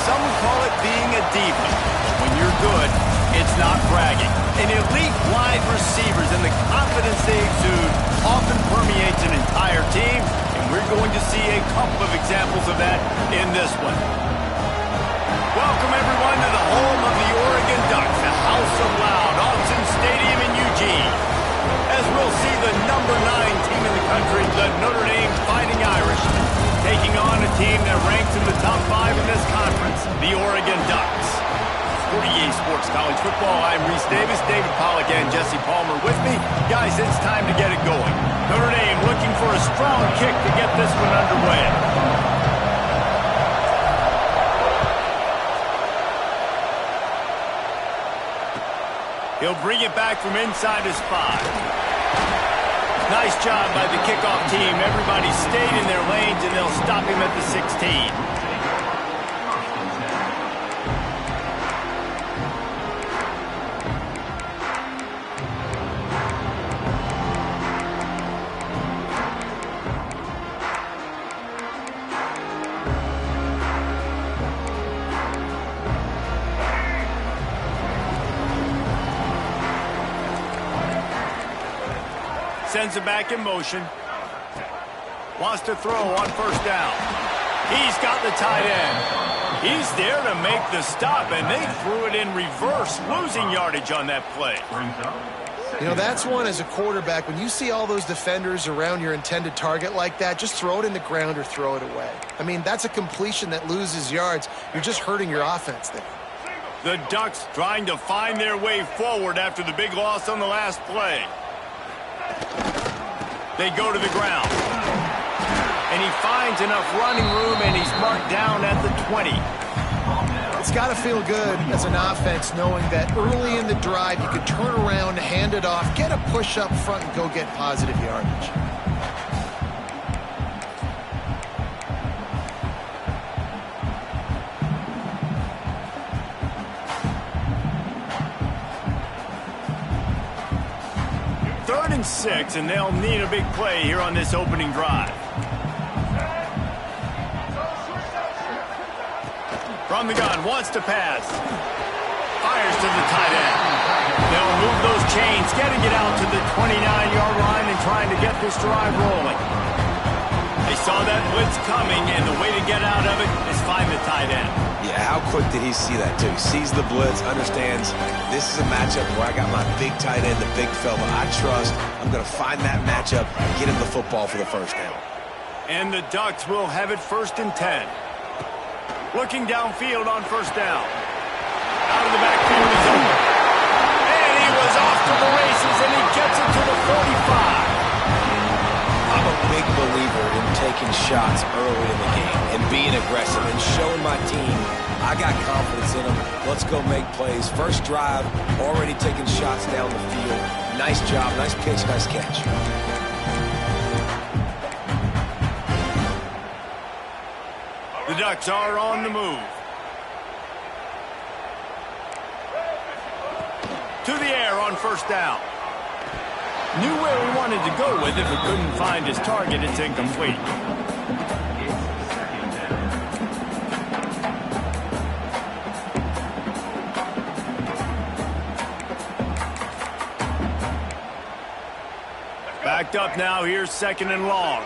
some would call it being a diva. When you're good, it's not bragging. And elite wide receivers and the confidence they exude often permeates an entire team, and we're going to see a couple of examples of that in this one. Welcome, everyone, to the home of the Oregon Ducks, the House of Loud, Autzen Stadium in Eugene. As we'll see the number 9 team in the country, the Notre Dame Fighting Irish, taking on a team that ranks in the top 5 in this conference, the Oregon Ducks. 48 Sports College Football, I'm Reese Davis, David Pollack and Jesse Palmer with me. Guys, it's time to get it going. Notre Dame looking for a strong kick to get this one underway. He'll bring it back from inside his 5. Nice job by the kickoff team. Everybody stayed in their lanes, and they'll stop him at the 16. Sends it back in motion. Wants to throw on first down. He's got the tight end. He's there to make the stop, and they threw it in reverse, losing yardage on that play. You know, that's one as a quarterback. When you see all those defenders around your intended target like that, just throw it in the ground or throw it away. I mean, that's a completion that loses yards. You're just hurting your offense there. The Ducks trying to find their way forward after the big loss on the last play. They go to the ground. And he finds enough running room, and he's marked down at the 20. It's got to feel good as an offense knowing that early in the drive you can turn around, hand it off, get a push up front, and go get positive yardage. Third and 6, and they'll need a big play here on this opening drive. From the gun, wants to pass. Fires to the tight end. They'll move those chains, getting it out to the 29-yard line and trying to get this drive rolling. They saw that blitz coming, and the way to get out of it is find the tight end. Yeah, how quick did he see that, too? Sees the blitz, understands this is a matchup where I got my big tight end, the big fella I trust. I'm going to find that matchup and get him the football for the first down. And the Ducks will have it 1st and 10. Looking downfield on first down. Out of the backfield is over. And he was off to the races, and he gets it to the 45. I'm a big believer in taking shots early in the game and being aggressive and showing my team I got confidence in them. Let's go make plays. First drive, already taking shots down the field. Nice job, nice pitch, nice catch. The Ducks are on the move. To the air on first down. Knew where he wanted to go with it, but couldn't find his target. It's incomplete. Backed up now. Here's 2nd and long.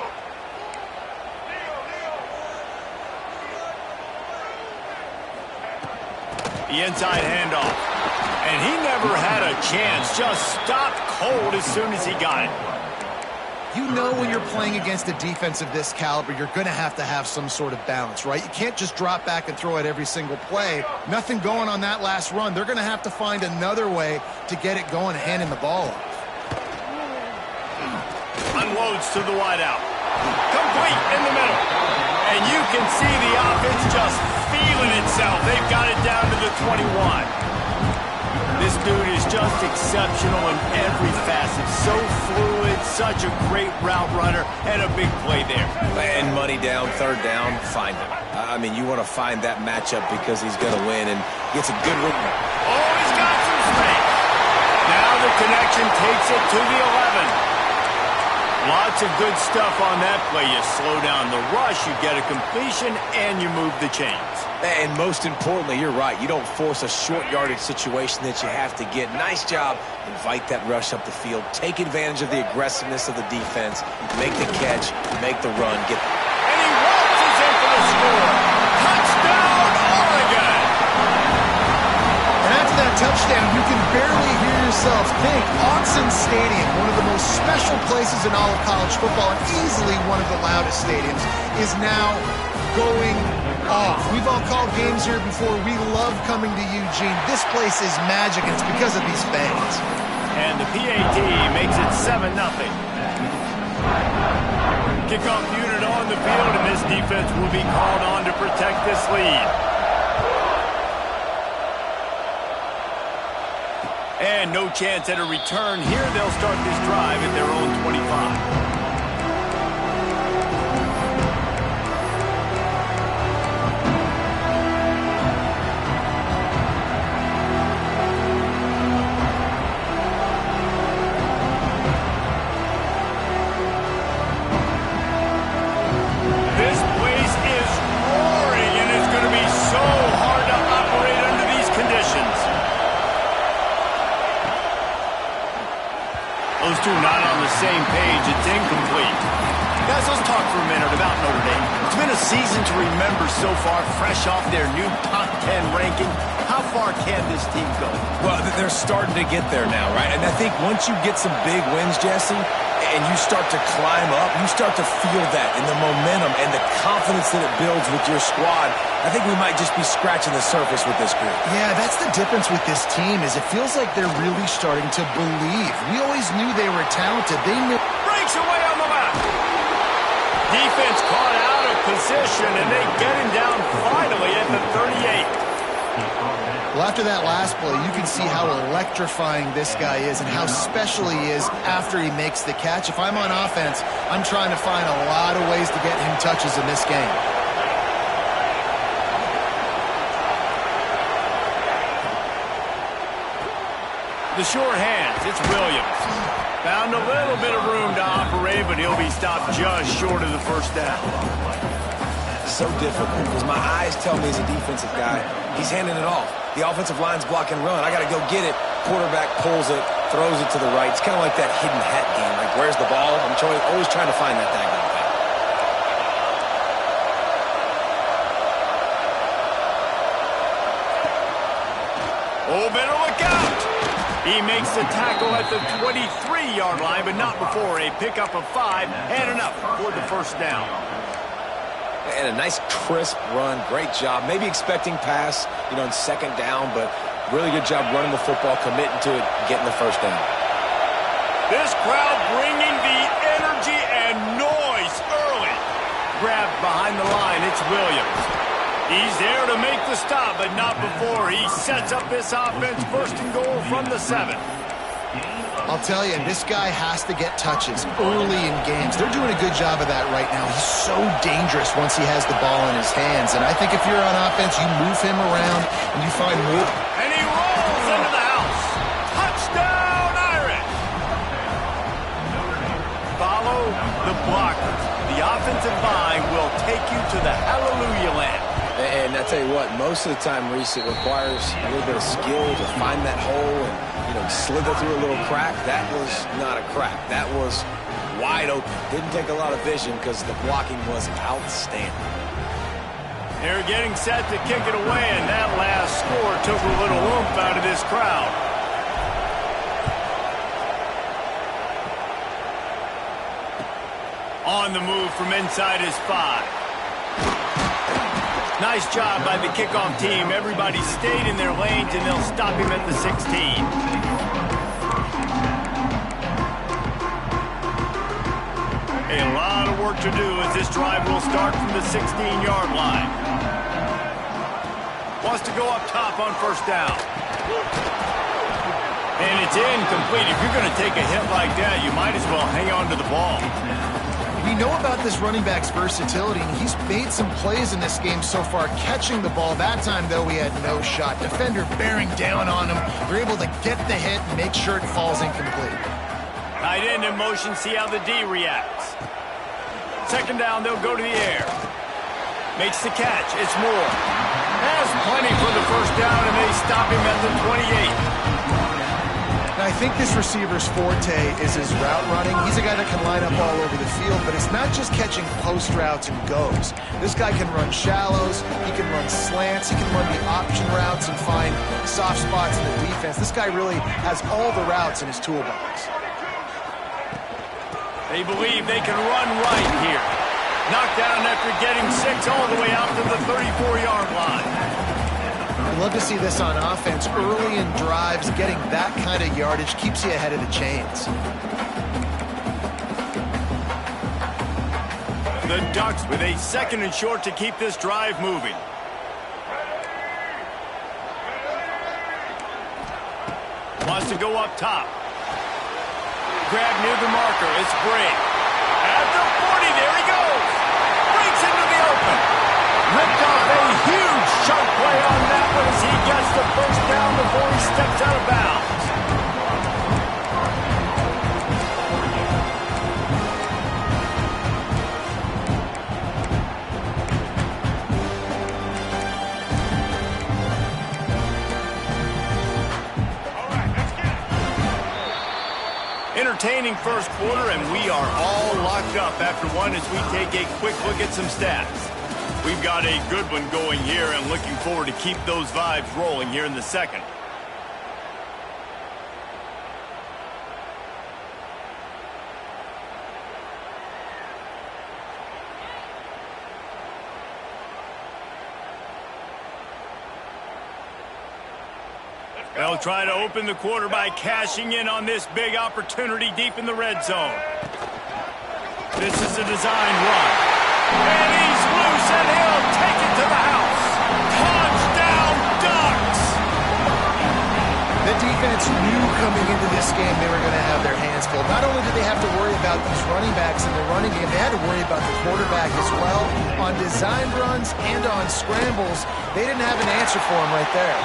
The inside handoff. And he never had a chance. Just stopped cold as soon as he got it. You know when you're playing against a defense of this caliber, you're going to have some sort of balance, right? You can't just drop back and throw it every single play. Nothing going on that last run. They're going to have to find another way to get it going, handing the ball off. Unloads to the wideout. Complete in the middle. And you can see the offense just feeling itself. They've got it down to the 21. This dude is just exceptional in every facet. So fluid, such a great route runner, and a big play there. And money down, 3rd down, find him. I mean, you want to find that matchup because he's going to win and gets a good look. Oh, he's got some space. Now the connection takes it to the 11. Lots of good stuff on that play. You slow down the rush, you get a completion, and you move the chains. And most importantly, you're right. You don't force a short yardage situation that you have to get. Nice job. Invite that rush up the field. Take advantage of the aggressiveness of the defense. Make the catch. Make the run. And he waltzes in for the score. Touchdown, Oregon! And after that touchdown, you can barely hear yourself think. Autzen Stadium, one of the most special places in all of college football, and easily one of the loudest stadiums, is now going off. We've all called games here before. We love coming to Eugene. This place is magic, and it's because of these fans. And the PAT makes it 7-0. Kickoff unit on the field, and this defense will be called on to protect this lead. And no chance at a return here. They'll start this drive at their own 25. Those two not on the same page. It's incomplete. Guys, let's talk for a minute about Notre Dame. It's been a season to remember so far, fresh off their new top 10 ranking. How far can this team go? Well, they're starting to get there now, right? And I think once you get some big wins, Jesse, and you start to climb up, you start to feel that and the momentum and the confidence that it builds with your squad. I think we might just be scratching the surface with this group. Yeah, that's the difference with this team, is it feels like they're really starting to believe. We always knew they were talented. They knew. Breaks away on the left. Defense caught out of position, and they get him down finally at the 38. Well, after that last play, you can see how electrifying this guy is and how special he is after he makes the catch. If I'm on offense, I'm trying to find a lot of ways to get him touches in this game. The short hands, it's Williams. Found a little bit of room to operate, but he'll be stopped just short of the first down. So difficult because my eyes tell me as a defensive guy, he's handing it off. The offensive line's block and run. I got to go get it. Quarterback pulls it, throws it to the right. It's kind of like that hidden hat game. Like, where's the ball? I'm always trying to find that daggone thing. Oh, better look out. He makes the tackle at the 23-yard line, but not before a pickup of 5 and enough for the first down. And a nice crisp run. Great job. Maybe expecting pass, in second down, but really good job running the football, committing to it, getting the first down. This crowd bringing the energy and noise early. Grabbed behind the line, it's Williams. He's there to make the stop, but not before he sets up this offense first and goal from the 7. I'll tell you, this guy has to get touches early in games. They're doing a good job of that right now. He's so dangerous once he has the ball in his hands. And I think if you're on offense, you move him around and you find more. And he rolls into the house. Touchdown, Irish! Follow the blockers. The offensive line will take you to the hallelujah land. And I tell you what, most of the time, Reese, it requires a little bit of skill to find that hole and, slither through a little crack. That was not a crack. That was wide open. Didn't take a lot of vision because the blocking was outstanding. They're getting set to kick it away, and that last score took a little oomph out of this crowd. On the move from inside his 5. Nice job by the kickoff team. Everybody stayed in their lanes, and they'll stop him at the 16. A lot of work to do as this drive will start from the 16-yard line. Wants to go up top on first down. And it's incomplete. If you're going to take a hit like that, you might as well hang on to the ball. We know about this running back's versatility, and he's made some plays in this game so far catching the ball. That time, though, he had no shot. Defender bearing down on him. We're able to get the hit and make sure it falls incomplete. Tight end in motion, see how the D reacts. Second down, they'll go to the air. Makes the catch, it's Moore. Has plenty for the first down, and they stop him at the 28. Now, I think this receiver's forte is his route running. He's a guy that can line up all over the field, but it's not just catching post routes and goes. This guy can run shallows, he can run slants, he can run the option routes and find soft spots in the defense. This guy really has all the routes in his toolbox. They believe they can run right here. Knocked down after getting 6 all the way out to the 34-yard line. I'd love to see this on offense. Early in drives, getting that kind of yardage keeps you ahead of the chains. The Ducks with a 2nd and short to keep this drive moving. Wants to go up top. Grab near the marker. It's Bray. At the 40, there he goes. Breaks into the open. Ripped off a huge chunk play on that one as he gets the first down before he steps out of bounds. Entertaining first quarter, and we are all locked up after one as we take a quick look at some stats. We've got a good one going here and looking forward to keep those vibes rolling here in the second. They'll try to open the quarter by cashing in on this big opportunity deep in the red zone. This is a design run. And he's loose, and he'll take it to the house. Touchdown, Ducks! The defense knew coming into this game they were going to have their hands full. Not only did they have to worry about these running backs in the running game, they had to worry about the quarterback as well. On design runs and on scrambles, they didn't have an answer for him right there.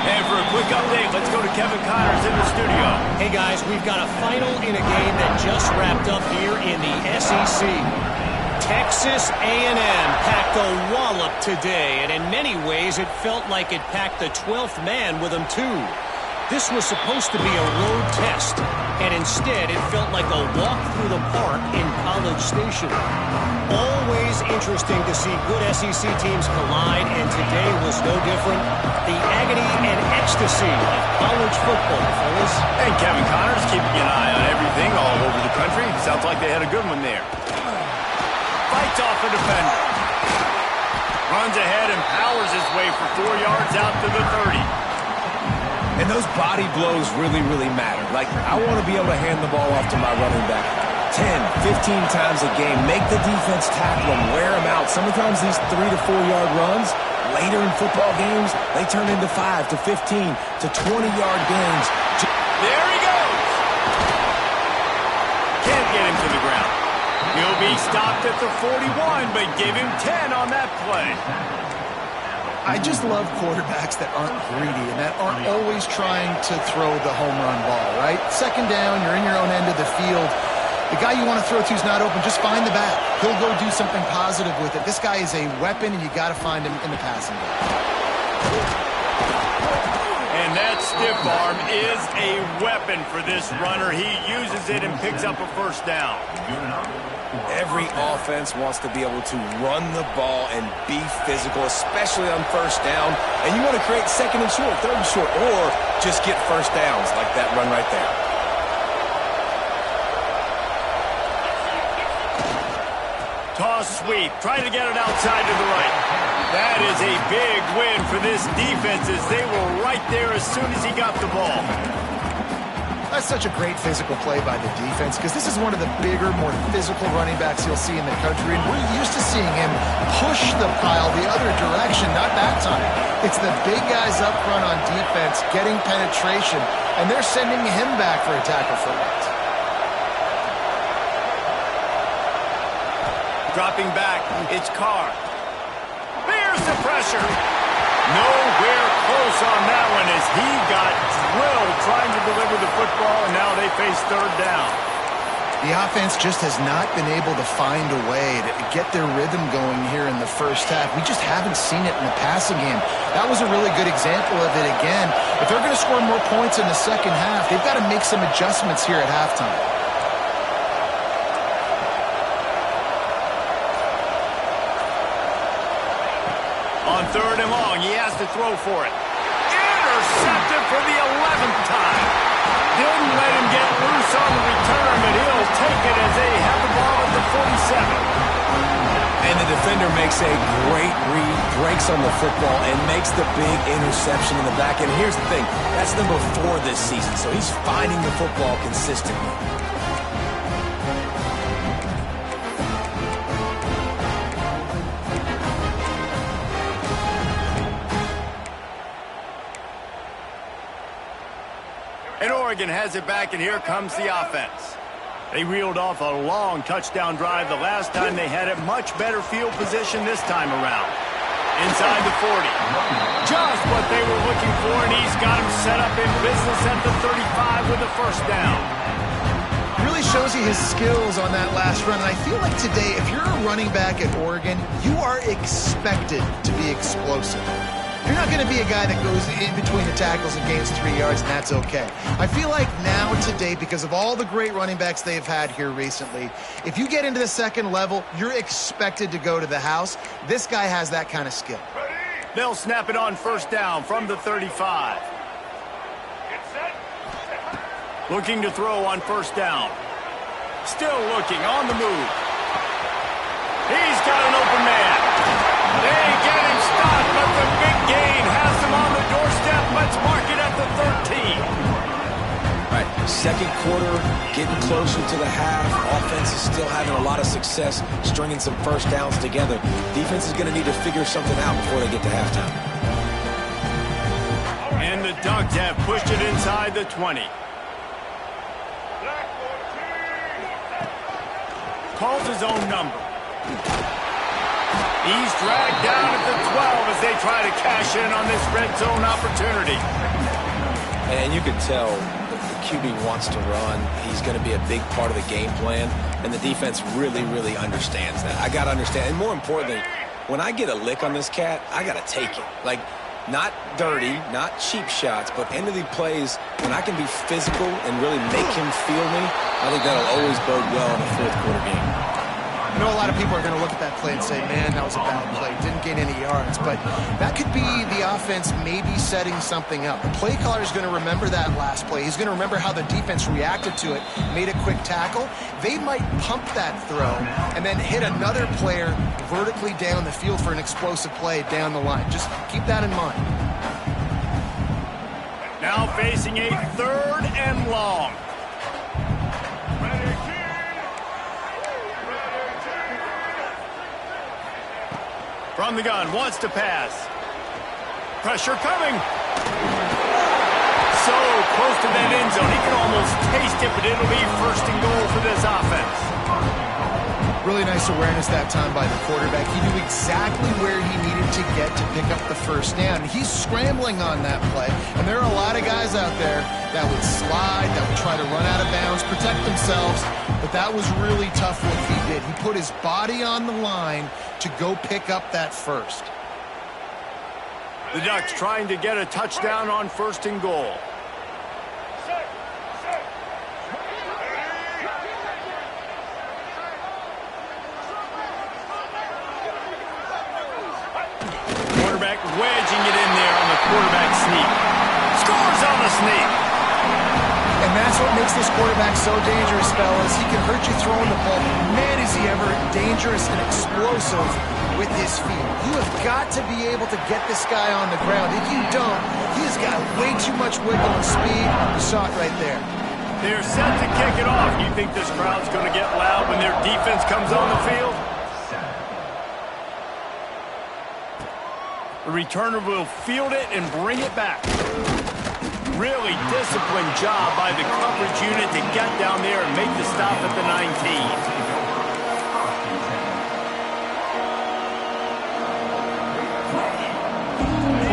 And for a quick update, let's go to Kevin Connors in the studio. Hey guys, we've got a final in a game that just wrapped up here in the SEC. Texas A&M packed a wallop today, and in many ways it felt like it packed the 12th man with them too. This was supposed to be a road test, and instead it felt like a walk through the park in College Station. Always interesting to see good SEC teams collide, and today was no different. The agony and ecstasy of college football, fellas. And Kevin Connors keeping an eye on everything all over the country. Sounds like they had a good one there. Fights off a defender. Runs ahead and powers his way for 4 yards out to the 30. And those body blows really, really matter. Like, I want to be able to hand the ball off to my running back 10, 15 times a game. Make the defense tackle them, wear them out. Sometimes these 3 to 4 yard runs, later in football games, they turn into 5 to 15 to 20-yard gains. There he goes! Can't get him to the ground. He'll be stopped at the 41, but give him 10 on that play. I just love quarterbacks that aren't greedy and that aren't always trying to throw the home run ball, right? Second down, you're in your own end of the field. The guy you want to throw to is not open. Just find the back. He'll go do something positive with it. This guy is a weapon, and you got to find him in the passing game. And that stiff arm is a weapon for this runner. He uses it and picks up a first down. Every offense wants to be able to run the ball and be physical, especially on first down. And you want to create 2nd and short, 3rd and short, or just get first downs like that run right there. Toss sweep. Try to get it outside to the right. That is a big win for this defense as they were right there as soon as he got the ball. That's such a great physical play by the defense because this is one of the bigger, more physical running backs you'll see in the country, and we're used to seeing him push the pile the other direction, not that time. It's the big guys up front on defense getting penetration, and they're sending him back for a tackle for loss. Dropping back, it's Carr. There's the pressure. Nowhere close on that one as he got drilled trying to deliver the football, and now they face 3rd down. The offense just has not been able to find a way to get their rhythm going here in the first half. We just haven't seen it in the passing game. That was a really good example of it again. If they're going to score more points in the second half, they've got to make some adjustments here at halftime. On 3rd and long, he has to throw for it. Intercepted for the 11th time. Didn't let him get loose on the return, but he'll take it as they have the ball at the 47. And the defender makes a great read, breaks on the football, and makes the big interception in the back. And here's the thing, that's number 4 this season, so he's finding the football consistently. And Oregon has it back, and here comes the offense. They reeled off a long touchdown drive the last time. They had a much better field position this time around. Inside the 40. Just what they were looking for, and he's got him set up in business at the 35 with a first down. Really shows you his skills on that last run. And I feel like today, if you're a running back at Oregon, you are expected to be explosive. You're not going to be a guy that goes in between the tackles and gains 3 yards, and that's okay. I feel like now, today, because of all the great running backs they've had here recently, if you get into the second level, you're expected to go to the house. This guy has that kind of skill. They'll snap it on first down from the 35. Looking to throw on first down. Still looking on the move. He's got an open man. They get him stopped, but the big gain has him on the doorstep. Let's mark it at the 13. Right, second quarter, getting closer to the half. Offense is still having a lot of success stringing some first downs together. Defense is going to need to figure something out before they get to halftime. And the Ducks have pushed it inside the 20. Calls his own number. He's dragged down at the 12 as they try to cash in on this red zone opportunity. And you can tell the QB wants to run. He's going to be a big part of the game plan, and the defense really, really understands that. I got to understand, and more importantly, when I get a lick on this cat, I got to take it. Like, not dirty, not cheap shots, but end of the plays, when I can be physical and really make him feel me, I think that'll always bode well in a fourth quarter game. I know a lot of people are going to look at that play and say, man, that was a bad play. Didn't gain any yards. But that could be the offense maybe setting something up. The play caller is going to remember that last play. He's going to remember how the defense reacted to it, made a quick tackle. They might pump that throw and then hit another player vertically down the field for an explosive play down the line. Just keep that in mind. Now facing a 3rd and long. From the gun, wants to pass. Pressure coming. So close to that end zone. He can almost taste it, but it'll be 1st and goal for this offense. Really nice awareness that time by the quarterback. He knew exactly where he needed to get to pick up the first down. He's scrambling on that play. And there are a lot of guys out there that would slide, that would try to run out of bounds, protect themselves. But that was really tough what he did. He put his body on the line to go pick up that first. The Ducks trying to get a touchdown on 1st and goal. Quarterback wedging it in there on the quarterback sneak. Scores on the sneak. And that's what makes this quarterback so dangerous, fellas. He can hurt you throwing the ball. Man, is he ever dangerous and explosive with his feet. You have got to be able to get this guy on the ground. If you don't, he's got way too much wiggle and speed. You saw it right there. They're set to kick it off. You think this crowd's going to get loud when their defense comes on the field? The returner will field it and bring it back. Really disciplined job by the coverage unit to get down there and make the stop at the 19.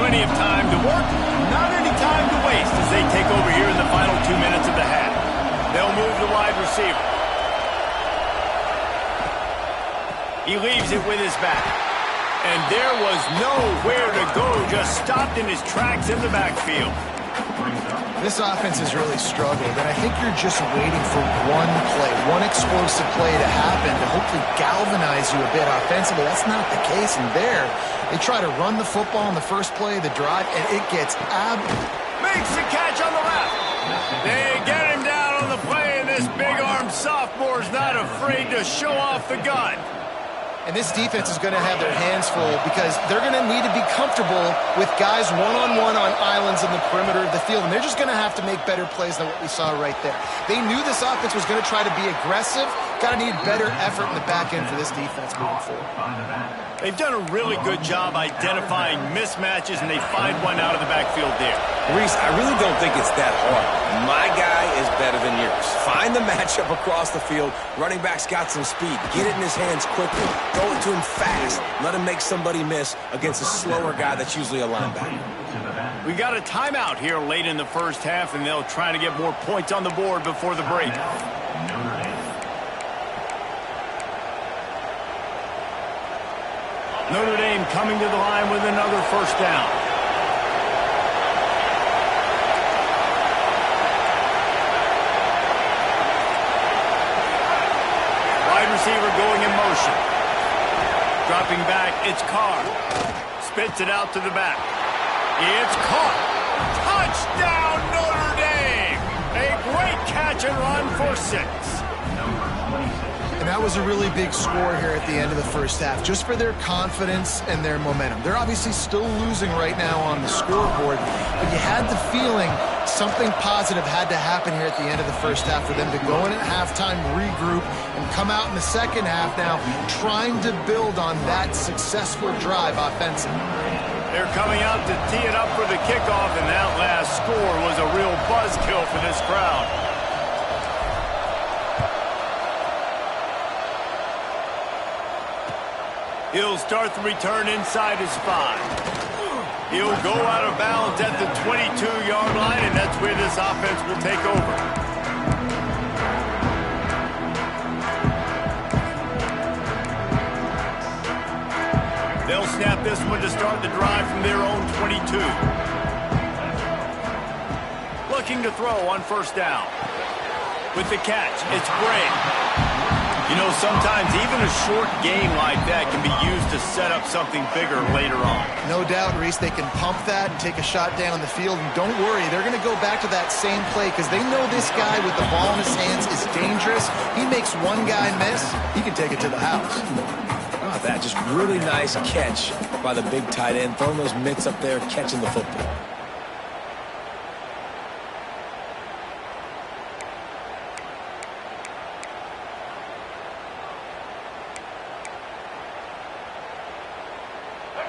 Plenty of time to work, not any time to waste as they take over here in the final 2 minutes of the half. They'll move the wide receiver. He leaves it with his back. And there was nowhere to go, just stopped in his tracks in the backfield. This offense has really struggled, and I think you're just waiting for one play, one explosive play to happen to hopefully galvanize you a bit offensively. That's not the case, and there, they try to run the football in the first play of the drive, and it gets Makes the catch on the left. They get him down on the play, and this big-armed sophomore's not afraid to show off the gun. And this defense is going to have their hands full because they're going to need to be comfortable with guys one-on-one on islands in the perimeter of the field. And they're just going to have to make better plays than what we saw right there. They knew this offense was going to try to be aggressive. Got to need better effort in the back end for this defense moving forward. They've done a really good job identifying mismatches, and they find one out of the backfield there. Reese, I really don't think it's that hard. My guy is better than yours. Find the matchup across the field. Running back's got some speed. Get it in his hands quickly. Throw it to him fast. Let him make somebody miss against a slower guy that's usually a linebacker. We got a timeout here late in the first half, and they'll try to get more points on the board before the break. Notre Dame coming to the line with another first down. Wide receiver going in motion. Dropping back, it's Carr. Spits it out to the back. It's caught. Touchdown, Notre Dame! A great catch and run for 6. And that was a really big score here at the end of the first half, just for their confidence and their momentum. They're obviously still losing right now on the scoreboard, but you had the feeling something positive had to happen here at the end of the first half for them to go in at halftime, regroup, and come out in the second half now trying to build on that successful drive offensively. They're coming out to tee it up for the kickoff, and that last score was a real buzzkill for this crowd. He'll start the return inside his 5. He'll go out of bounds at the 22-yard line, and that's where this offense will take over. They'll snap this one to start the drive from their own 22. Looking to throw on first down. With the catch, it's Bray. You know, sometimes even a short game like that can be used to set up something bigger later on. No doubt, Reese, they can pump that and take a shot down the field. And don't worry, they're going to go back to that same play because they know this guy with the ball in his hands is dangerous. He makes one guy miss, he can take it to the house. Oh, that just really nice catch by the big tight end, throwing those mitts up there, catching the football.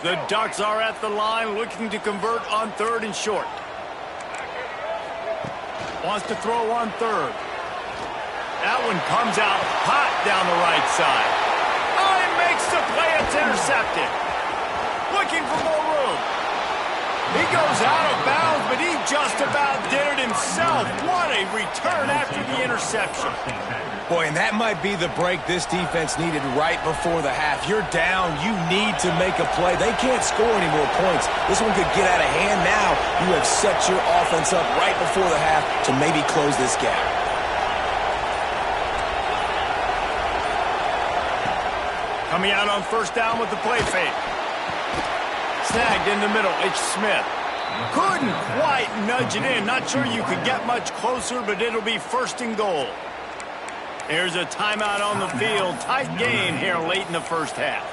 The Ducks are at the line looking to convert on 3rd and short. Wants to throw on 3rd. That one comes out hot down the right side. Oh, he makes the play. It's intercepted. Looking for more room. He goes out of bounds, but he just about did it himself. What a return after the interception. Boy, and that might be the break this defense needed right before the half. You're down. You need to make a play. They can't score any more points. This one could get out of hand now. You have set your offense up right before the half to maybe close this gap. Coming out on first down with the play fake. Snagged in the middle. It's Smith. Couldn't quite nudge it in. Not sure you could get much closer, but it'll be 1st and goal. There's a timeout on the field. Tight game here late in the first half.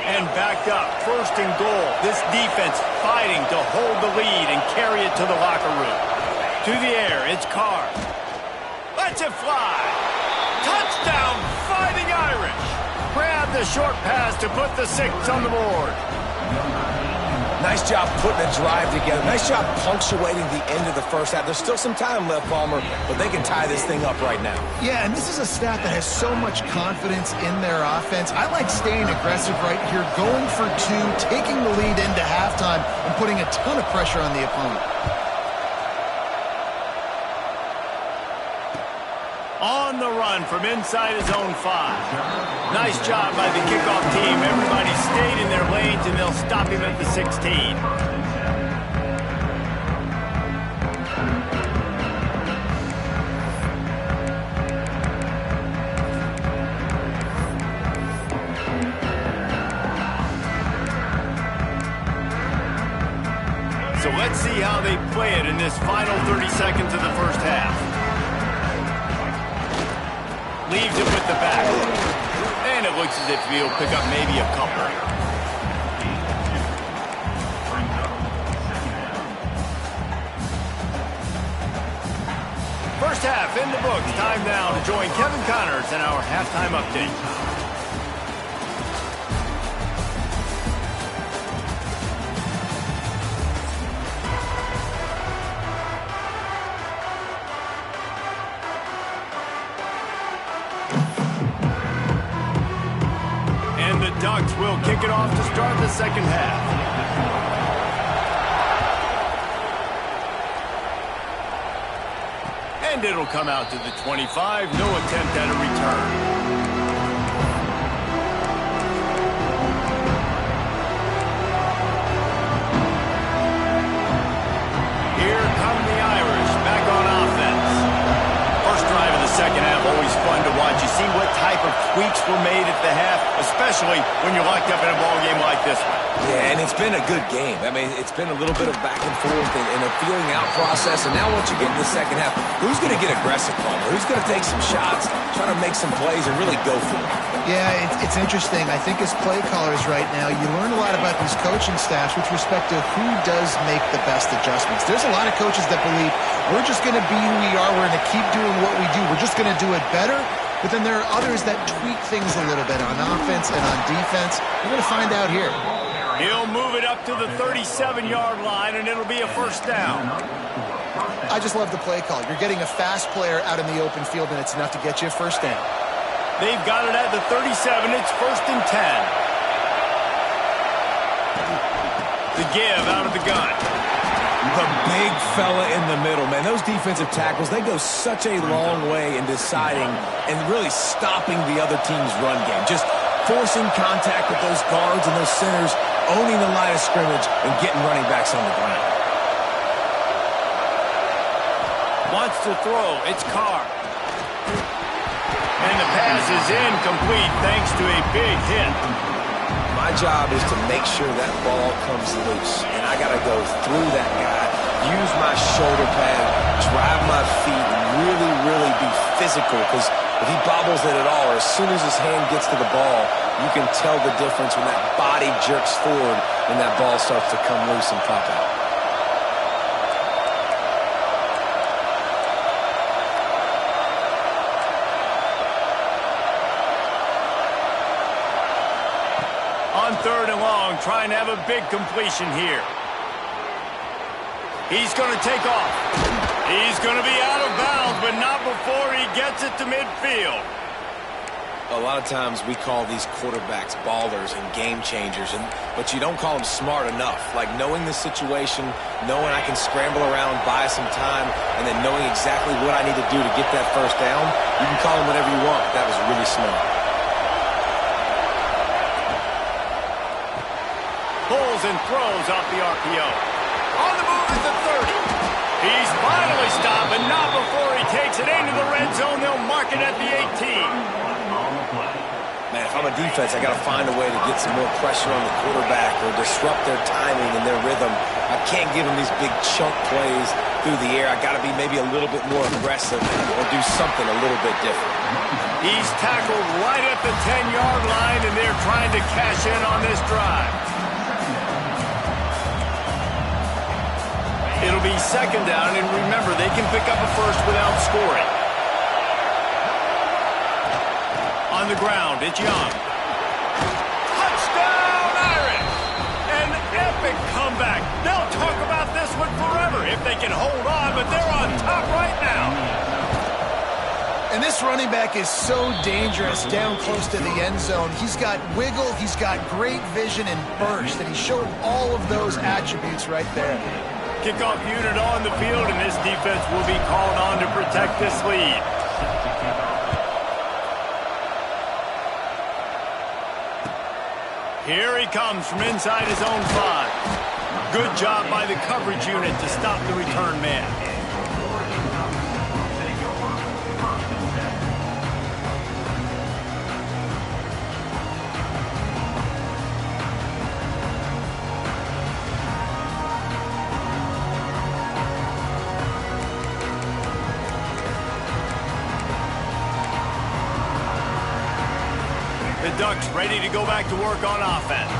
And back up, 1st and goal. This defense fighting to hold the lead and carry it to the locker room. To the air, it's Carr. Lets it fly. Touchdown, Fighting Irish. Grab the short pass to put the 6 on the board. Nice job putting a drive together. Nice job punctuating the end of the first half. There's still some time left, Palmer, but they can tie this thing up right now. Yeah, and this is a staff that has so much confidence in their offense. I like staying aggressive right here, going for two, taking the lead into halftime, and putting a ton of pressure on the opponent. On the run from inside his own 5. Nice job by the kickoff team. Everybody stayed in their lanes, and they'll stop him at the 16. So let's see how they play it in this final 30 seconds of the first half. Leaves it with the back. And it looks as if he'll pick up maybe a couple. First half in the books. Time now to join Kevin Connors in our halftime update. Ducks will kick it off to start the second half. And it'll come out to the 25. No attempt at a return. Here come the Irish back on offense. First drive of the second half, always fun to watch. You see what type of tweaks were made at the half, especially when you're locked up in a ball game like this one. Yeah, and it's been a good game. I mean, it's been a little bit of back and forth and a feeling out process. And now once you get in the second half, who's going to get aggressive, Palmer? Who's going to take some shots, try to make some plays, and really go for it? Yeah, it's interesting. I think as play callers right now, you learn a lot about these coaching staffs with respect to who does make the best adjustments. There's a lot of coaches that believe we're just going to be who we are. We're going to keep doing what we do. We're just going to do it better. But then there are others that tweak things a little bit on offense and on defense. We're going to find out here. He'll move it up to the 37-yard line, and it'll be a first down. I just love the play call. You're getting a fast player out in the open field, and it's enough to get you a first down. They've got it at the 37. It's 1st and 10. The give out of the gun. The big fella in the middle, man. Those defensive tackles, they go such a long way in deciding and really stopping the other team's run game. Just forcing contact with those guards and those centers, owning the line of scrimmage, and getting running backs on the ground. Wants to throw. It's Carr. And the pass is incomplete thanks to a big hit. My job is to make sure that ball comes loose, and I got to go through that guy, use my shoulder pad, drive my feet, and really, really be physical, because if he bobbles it at all, or as soon as his hand gets to the ball, you can tell the difference when that body jerks forward and that ball starts to come loose and pop out. On 3rd and long, trying to have a big completion here. He's going to take off. He's going to be out of bounds, but not before he gets it to midfield. A lot of times we call these quarterbacks ballers and game changers, but you don't call them smart enough. Like knowing the situation, knowing I can scramble around, buy some time, and then knowing exactly what I need to do to get that first down, you can call them whatever you want. That was really smart. Pulls and throws off the RPO. On the move at the 30. He's finally stopped, but not before he takes it into the red zone. They'll mark it at the 18. Man, if I'm a defense, I got to find a way to get some more pressure on the quarterback or disrupt their timing and their rhythm. I can't give them these big chunk plays through the air. I got to be maybe a little bit more aggressive or do something a little bit different. He's tackled right at the 10-yard line, and they're trying to cash in on this drive. It'll be 2nd down, and remember, they can pick up a first without scoring. On the ground, it's Young. Touchdown, Irish! An epic comeback if they can hold on, but they're on top right now. And this running back is so dangerous down close to the end zone. He's got wiggle, he's got great vision and burst, and he showed all of those attributes right there. Kickoff unit on the field, and this defense will be called on to protect this lead. Here he comes from inside his own 5. Good job by the coverage unit to stop the return man. The Ducks ready to go back to work on offense.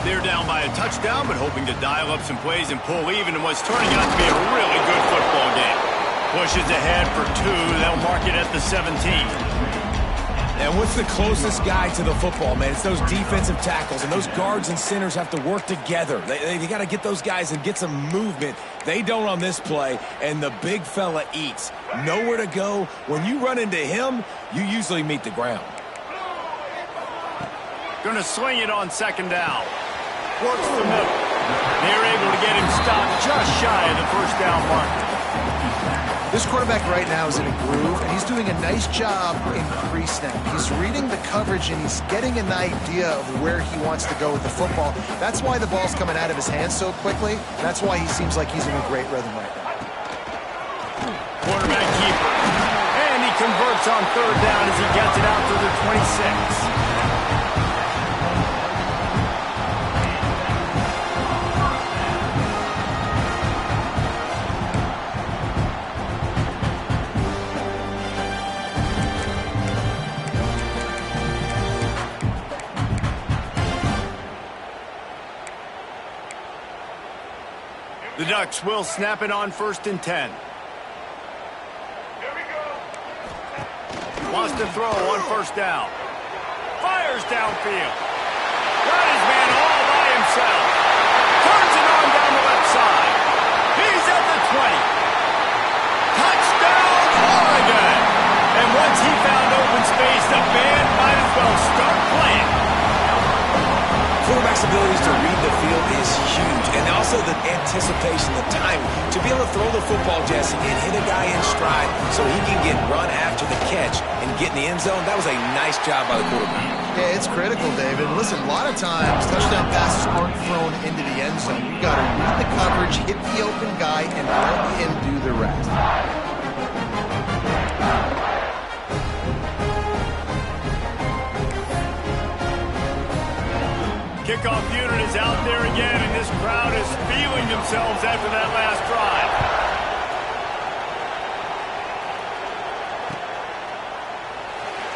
They're down by a touchdown, but hoping to dial up some plays and pull even in what's turning out to be a really good football game. Pushes ahead for 2. They'll mark it at the 17. And what's the closest guy to the football, man? It's those defensive tackles, and those guards and centers have to work together. They got to get those guys and get some movement. They don't on this play, and the big fella eats. Nowhere to go. When you run into him, you usually meet the ground. Going to swing it on second down. Works the middle. They're able to get him stopped just shy of the first down marker. This quarterback right now is in a groove, and he's doing a nice job in pre-snap. He's reading the coverage, and he's getting an idea of where he wants to go with the football. That's why the ball's coming out of his hands so quickly. That's why he seems like he's in a great rhythm right now. Quarterback keeper. And he converts on third down as he gets it out to the 26. The Ducks will snap it on 1st and 10. Wants to throw on 1st down. Fires downfield. Got his man all by himself. Turns it on down the left side. He's at the 20. Touchdown, Oregon! And once he found open space, the band might as well start playing. Quarterback's abilities to read the field is huge, and also the anticipation, the time to be able to throw the football, Jesse, and hit a guy in stride so he can get run after the catch and get in the end zone. That was a nice job by the quarterback. Yeah, it's critical, David. Listen, a lot of times touchdown passes aren't thrown into the end zone. You've got to read the coverage, hit the open guy, and let him do the rest. Kickoff unit is out there again, and this crowd is feeling themselves after that last drive.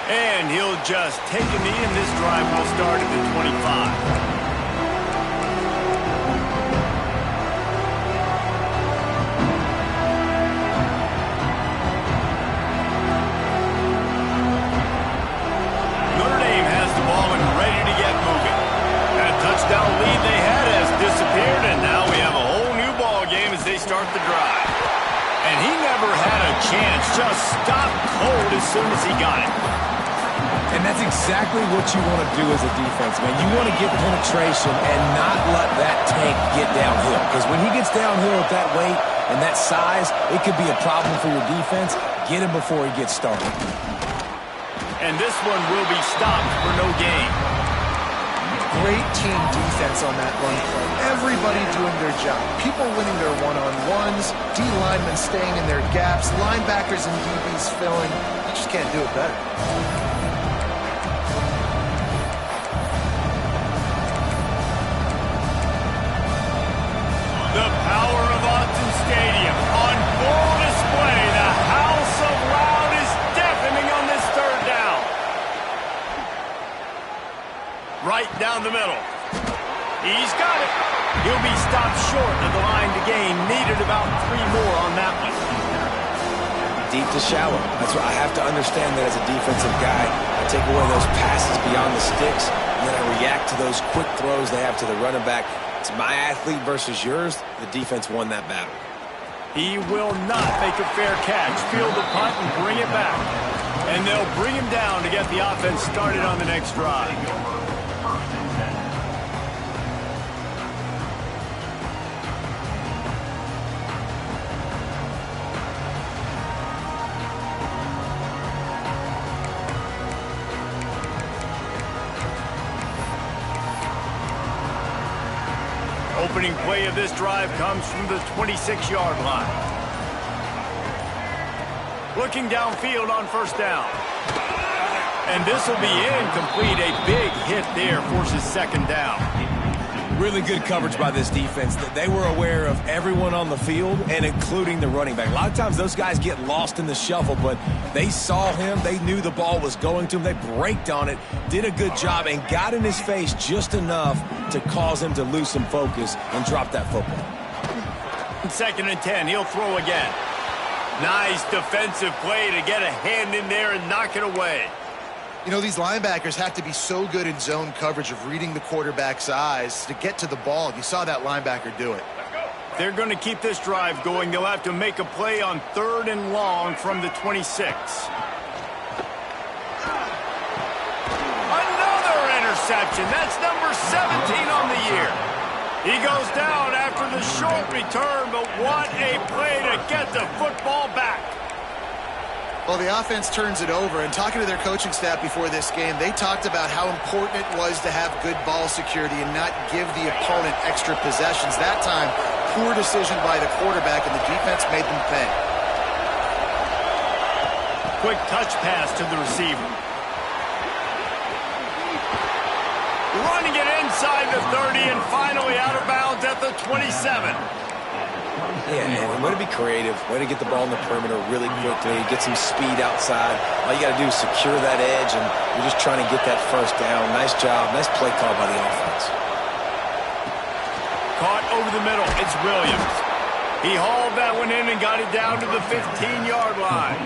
And he'll just take a knee, and this drive will start at the 25. Touchdown lead they had has disappeared, and now we have a whole new ball game as they start the drive. And he never had a chance, just stopped cold as soon as he got it. And that's exactly what you want to do as a defense, man. You want to get penetration and not let that tank get downhill. Because when he gets downhill with that weight and that size, it could be a problem for your defense. Get him before he gets started. And this one will be stopped for no gain. Great team defense on that run play. Everybody doing their job. People winning their one-on-ones, D-linemen staying in their gaps, linebackers and DBs filling. You just can't do it better. The power of Autzen Stadium on full display. The house of loud is deafening on this third down. Right down the middle. He's got it. He'll be stopped short of the line to gain. Needed about 3 more on that one. Deep to shallow. That's what I have to understand that as a defensive guy. I take away those passes beyond the sticks, and then I react to those quick throws they have to the running back. It's my athlete versus yours. The defense won that battle. He will not make a fair catch. Field the punt and bring it back. And they'll bring him down to get the offense started on the next drive. Opening play of this drive comes from the 26-yard line. Looking downfield on first down. And this will be incomplete. A big hit there forces second down. Really good coverage by this defense. They were aware of everyone on the field and including the running back. A lot of times those guys get lost in the shuffle, but they saw him. They knew the ball was going to him. They braked on it, did a good job, and got in his face just enough to cause him to lose some focus and drop that football. 2nd and 10. He'll throw again. Nice defensive play to get a hand in there and knock it away. You know, these linebackers have to be so good in zone coverage of reading the quarterback's eyes to get to the ball. You saw that linebacker do it. They're going to keep this drive going. They'll have to make a play on 3rd and long from the 26. Another interception. That's number 17 on the year. He goes down after the short return, but what a play to get the football back. Well, the offense turns it over, and talking to their coaching staff before this game, they talked about how important it was to have good ball security and not give the opponent extra possessions. That time, poor decision by the quarterback, and the defense made them pay. Quick touch pass to the receiver. Running it inside the 30 and finally out of bounds at the 27. Yeah, and way to be creative, way to get the ball in the perimeter really quickly, get some speed outside. All you got to do is secure that edge, and you're just trying to get that first down. Nice job, nice play call by the offense. Caught over the middle, it's Williams. He hauled that one in and got it down to the 15-yard line.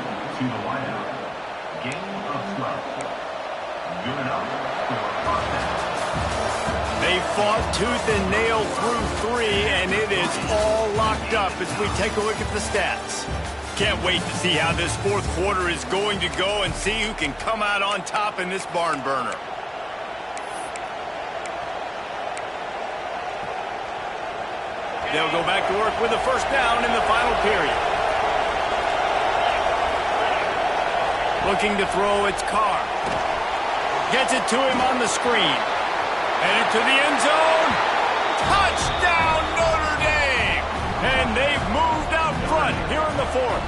They fought tooth and nail through 3, and it is all locked up as we take a look at the stats. Can't wait to see how this 4th quarter is going to go and see who can come out on top in this barn burner. They'll go back to work with a first down in the final period. Looking to throw, it's Carr. Gets it to him on the screen. Headed to the end zone. Touchdown, Notre Dame! And they've moved out front here in the 4th.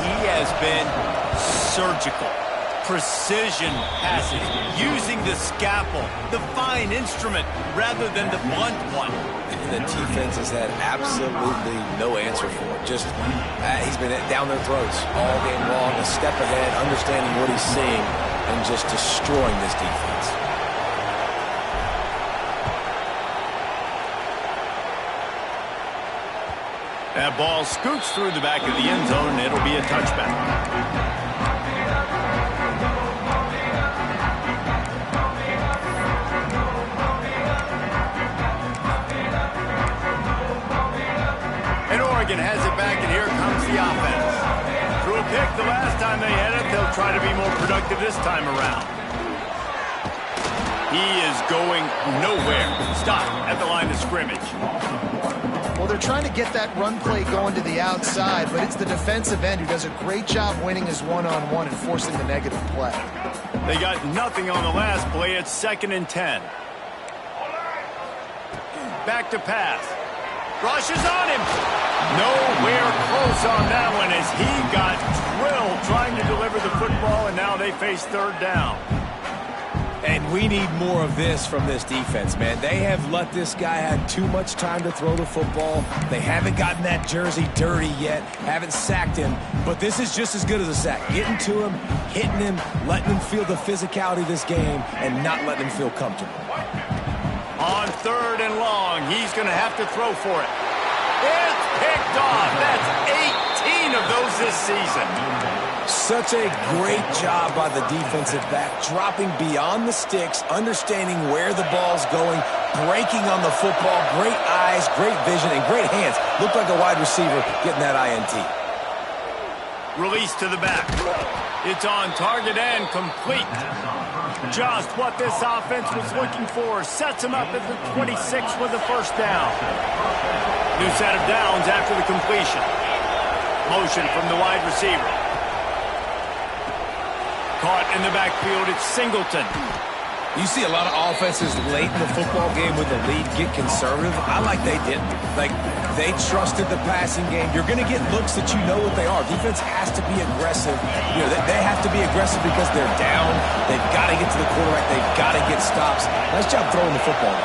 He has been surgical. Precision passes, using the scalpel, the fine instrument, rather than the blunt one. The defense has had absolutely no answer for it. Just, he's been down their throats all game long, a step ahead, understanding what he's seeing, and just destroying this defense. That ball scoots through the back of the end zone, and it'll be a touchback. And Oregon has it back, and here comes the offense. Threw a pick the last time they had it. They'll try to be more productive this time around. He is going nowhere. Stop at the line of scrimmage. Well, they're trying to get that run play going to the outside, but it's the defensive end who does a great job winning his one-on-one and forcing the negative play. They got nothing on the last play. It's 2nd and 10. Back to pass. Rushes on him. Nowhere close on that one as he got drilled trying to deliver the football, and now they face 3rd down. And we need more of this from this defense, man. They have let this guy have too much time to throw the football. They haven't gotten that jersey dirty yet, haven't sacked him. But this is just as good as a sack. Getting to him, hitting him, letting him feel the physicality of this game, and not letting him feel comfortable. On 3rd and long, he's going to have to throw for it. It's picked off. That's 18 of those this season. Such a great job by the defensive back, dropping beyond the sticks, understanding where the ball's going, breaking on the football. Great eyes, great vision, and great hands. Looked like a wide receiver getting that INT. Release to the back. It's on target and complete. Just what this offense was looking for. Sets him up at the 26 with the first down. New set of downs after the completion. Motion from the wide receiver. Caught in the backfield, it's Singleton. You see a lot of offenses late in the football game with the lead get conservative. I like they didn't. Like, they trusted the passing game. You're going to get looks that you know what they are. Defense has to be aggressive. You know, they have to be aggressive because they're down. They've got to get to the quarterback. They've got to get stops. Nice job throwing the football.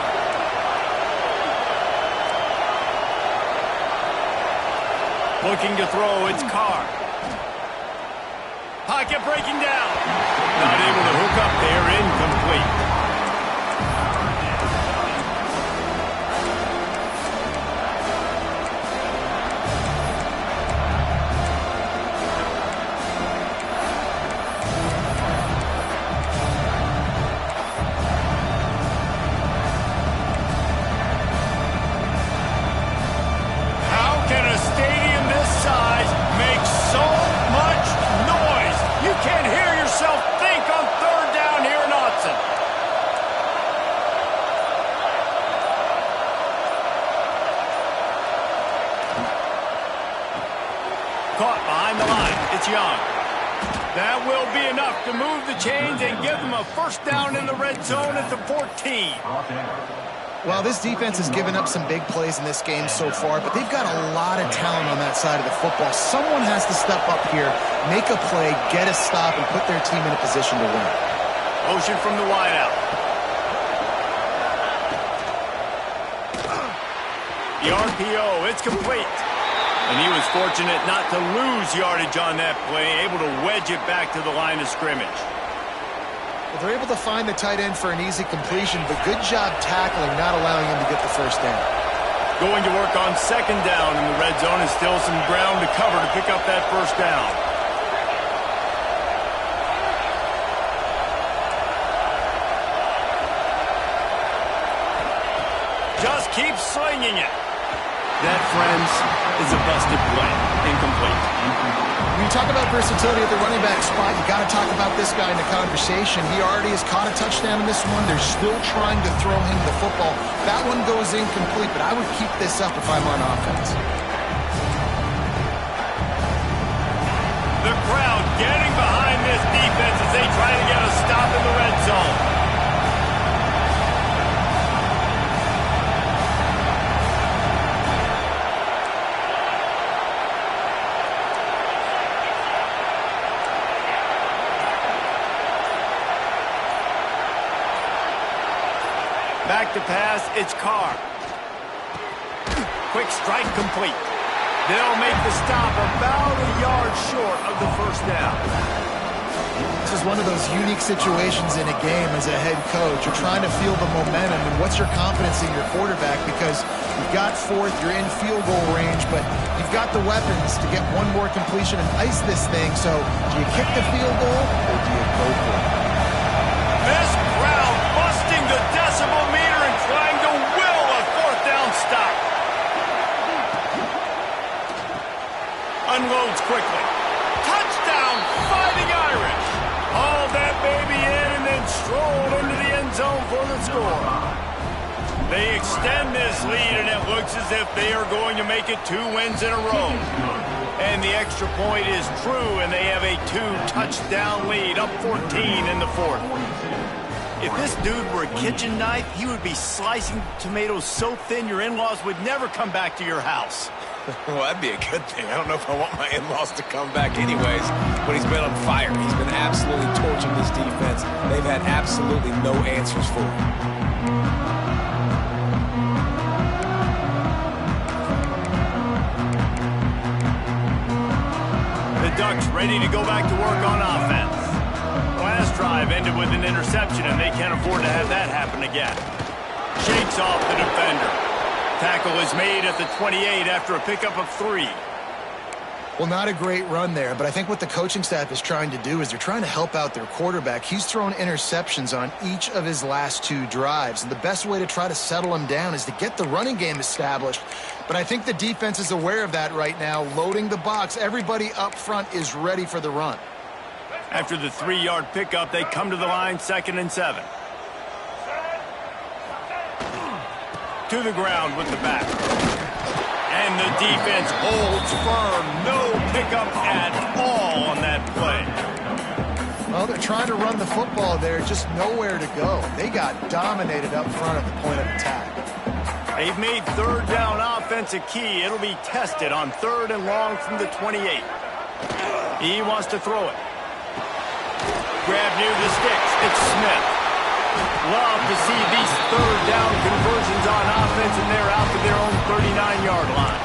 Looking to throw, it's Carr. Pocket breaking down. Not able to hook up there, incomplete. How can a stadium this size make so much noise? You can't hear yourself think on third down here in Autzen. Caught behind the line. It's Young. That will be enough to move the chains and give them a first down in the red zone at the 14. Well, this defense has given up some big plays in this game so far, but they've got a lot of talent on that side of the football. Someone has to step up here, make a play, get a stop, and put their team in a position to win. Motion from the wideout. The RPO, it's complete. And he was fortunate not to lose yardage on that play, able to wedge it back to the line of scrimmage. Well, they're able to find the tight end for an easy completion, but good job tackling, not allowing him to get the first down. Going to work on second down in the red zone, and still some ground to cover to pick up that first down. Just keep slinging it. That, friends, is a busted play. Incomplete. When you talk about versatility at the running back spot, you got to talk about this guy in the conversation. He already has caught a touchdown in this one. They're still trying to throw him the football. That one goes incomplete, but I would keep this up if I'm on offense. The crowd getting behind this defense as they try to get a stop in the red zone. Back to pass, it's Carr. Quick strike complete. They'll make the stop about a yard short of the first down. This is one of those unique situations in a game as a head coach. You're trying to feel the momentum, and what's your confidence in your quarterback? Because you've got fourth, you're in field goal range, but you've got the weapons to get one more completion and ice this thing. So do you kick the field goal or do you go for it? This crowd busting the decibel meter and trying to will a fourth down stop. Unloads quickly. Touchdown, Fighting Irish. Hauled that baby in and then strolled into the end zone for the score. They extend this lead, and it looks as if they are going to make it 2 wins in a row. And the extra point is true, and they have a 2-touchdown lead, up 14 in the fourth. If this dude were a kitchen knife, he would be slicing tomatoes so thin your in-laws would never come back to your house. Well, that'd be a good thing. I don't know if I want my in-laws to come back anyways, but he's been on fire. He's been absolutely torching this defense. They've had absolutely no answers for him. The Ducks ready to go back to work on offense. Last drive ended with an interception, and they can't afford to have that happen again. Shakes off the defender. Tackle is made at the 28 after a pickup of 3. Well, not a great run there, but I think what the coaching staff is trying to do is they're trying to help out their quarterback. He's thrown interceptions on each of his last 2 drives, and the best way to try to settle him down is to get the running game established. But I think the defense is aware of that right now, loading the box. Everybody up front is ready for the run. After the 3-yard pickup, they come to the line, 2nd and 7. To the ground with the back. And the defense holds firm. No pickup at all on that play. Well, they're trying to run the football there, just nowhere to go. They got dominated up front at the point of attack. They've made 3rd down offense a key. It'll be tested on 3rd and long from the 28. He wants to throw it. Grab near the sticks. It's Smith. Love to see these 3rd down conversions on offense, and they're out to their own 39-yard line.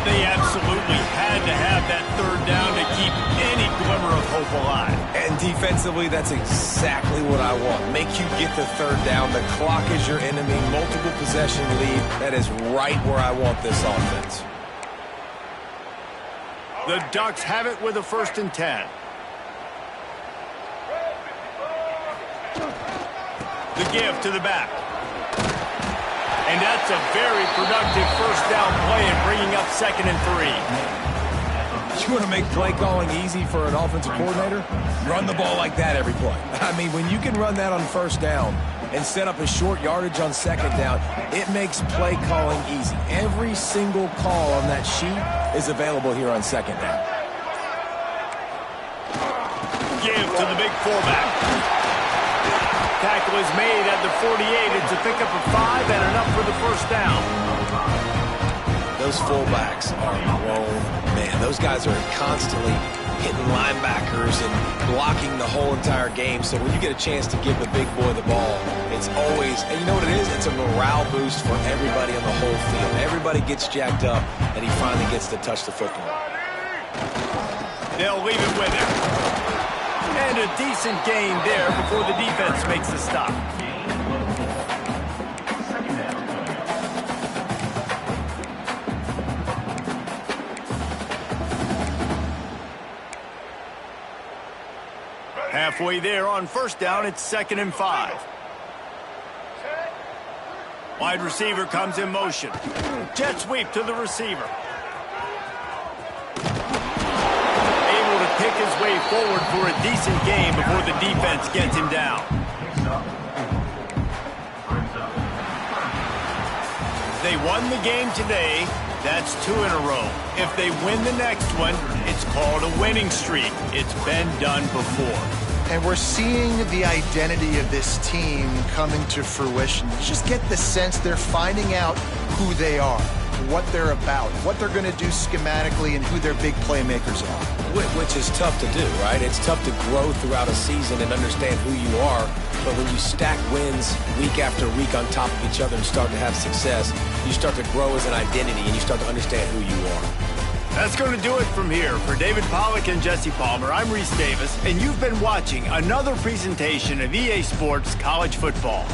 They absolutely had to have that 3rd down to keep any glimmer of hope alive. And defensively, that's exactly what I want. Make you get the 3rd down. The clock is your enemy. Multiple possession lead. That is right where I want this offense. The Ducks have it with a 1st and 10. The give to the back. And that's a very productive 1st down play and bringing up 2nd and 3. You want to make play calling easy for an offensive coordinator? Run the ball like that every play. I mean, when you can run that on 1st down and set up a short yardage on 2nd down, it makes play calling easy. Every single call on that sheet is available here on 2nd down. Give to the big fullback. Tackle is made at the 48. It's a pickup of 5 and enough for the 1st down. Those fullbacks are grown men. Those guys are constantly hitting linebackers and blocking the whole entire game. So when you get a chance to give the big boy the ball, it's always, and you know what it is? It's a morale boost for everybody on the whole field. Everybody gets jacked up, and he finally gets to touch the football. They'll leave it with him. And a decent gain there before the defense makes the stop. Halfway there on 1st down, it's 2nd and 5. Wide receiver comes in motion. Jet sweep to the receiver. Pick his way forward for a decent game before the defense gets him down. They won the game today. That's 2 in a row. If they win the next one, it's called a winning streak. It's been done before. And we're seeing the identity of this team coming to fruition. You just get the sense they're finding out who they are, what they're about, what they're going to do schematically, and who their big playmakers are. Which is tough to do, right? It's tough to grow throughout a season and understand who you are. But when you stack wins week after week on top of each other and start to have success, you start to grow as an identity and you start to understand who you are. That's going to do it from here. For David Pollack and Jesse Palmer, I'm Reese Davis, and you've been watching another presentation of EA Sports College Football.